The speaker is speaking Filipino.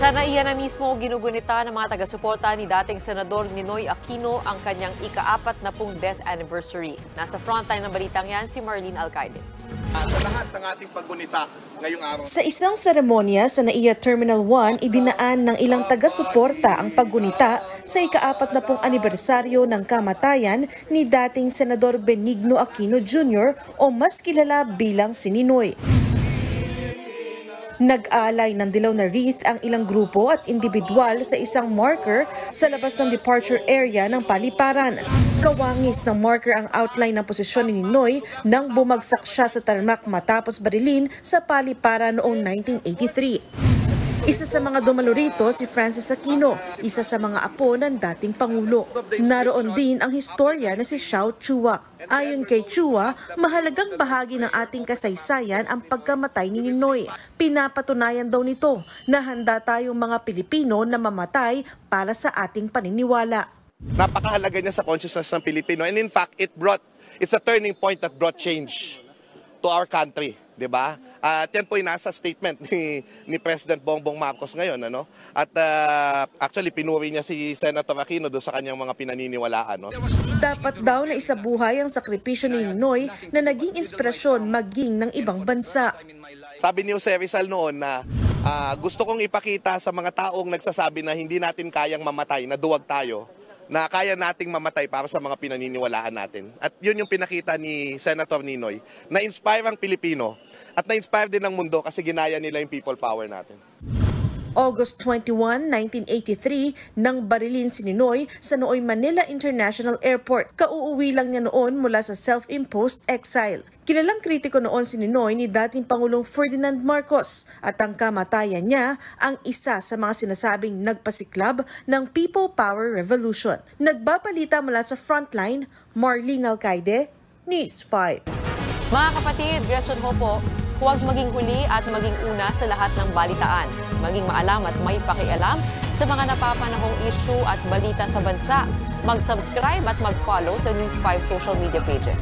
Sa NAIA na mismo ginugunita ng mga taga-suporta ni dating Senador Ninoy Aquino ang kanyang ika-40 death anniversary. Nasa frontline ng balitang yan si Marlene Alcaide. Sa lahat ng ating paggunita ngayong araw. Sa isang seremonya sa NAIA Terminal 1, idinaan ng ilang taga-suporta ang paggunita sa ika-40 anibersaryo ng kamatayan ni dating Senador Benigno Aquino Jr. o mas kilala bilang si Ninoy. Nag-aalay ng dilaw na wreath ang ilang grupo at individual sa isang marker sa labas ng departure area ng paliparan. Kawangis ng marker ang outline ng posisyon ni Ninoy nang bumagsak siya sa tarmac matapos barilin sa paliparan noong 1983. Isa sa mga dumalo rito si Francis Aquino, isa sa mga apo ng dating Pangulo. Naroon din ang historya na si Xiao Chua. Ayon kay Chua, mahalagang bahagi ng ating kasaysayan ang pagkamatay ni Ninoy. Pinapatunayan daw nito na handa tayong mga Pilipino na mamatay para sa ating paniniwala. Napakahalaga niya sa consciousness ng Pilipino, and in fact, it's a turning point that brought change to our country, di ba? At yan po yung nasa statement ni President Bongbong Marcos ngayon. Ano? At actually, pinuri niya si Senator Aquino doon sa kanyang mga pinaniniwalaan. No? Dapat daw na isabuhay ang sakripisyo ni Ninoy na naging inspirasyon maging ng ibang bansa. Sabi ni Jose Rizal noon na gusto kong ipakita sa mga taong nagsasabi na hindi natin kayang mamatay, na duwag tayo, na kaya nating mamatay para sa mga pinaniniwalaan natin. At yun yung pinakita ni Senator Ninoy, na-inspire ang Pilipino at na-inspire din ang mundo kasi ginaya nila yung people power natin. August 21, 1983, nang barilin si Ninoy sa Nooy Manila International Airport. Kauuwi lang niya noon mula sa self-imposed exile. Kilalang kritiko noon si Ninoy ni dating Pangulong Ferdinand Marcos at ang kamatayan niya ang isa sa mga sinasabing nagpasiklab ng People Power Revolution. Nagbabalita mula sa frontline, Marlene Alcaide, News 5. Mga kapatid, Gretchen ho po, huwag maging huli at maging una sa lahat ng balitaan. Maging maalam at may pakialam sa mga napapanahong issue at balita sa bansa. Mag-subscribe at mag-follow sa News 5 social media pages.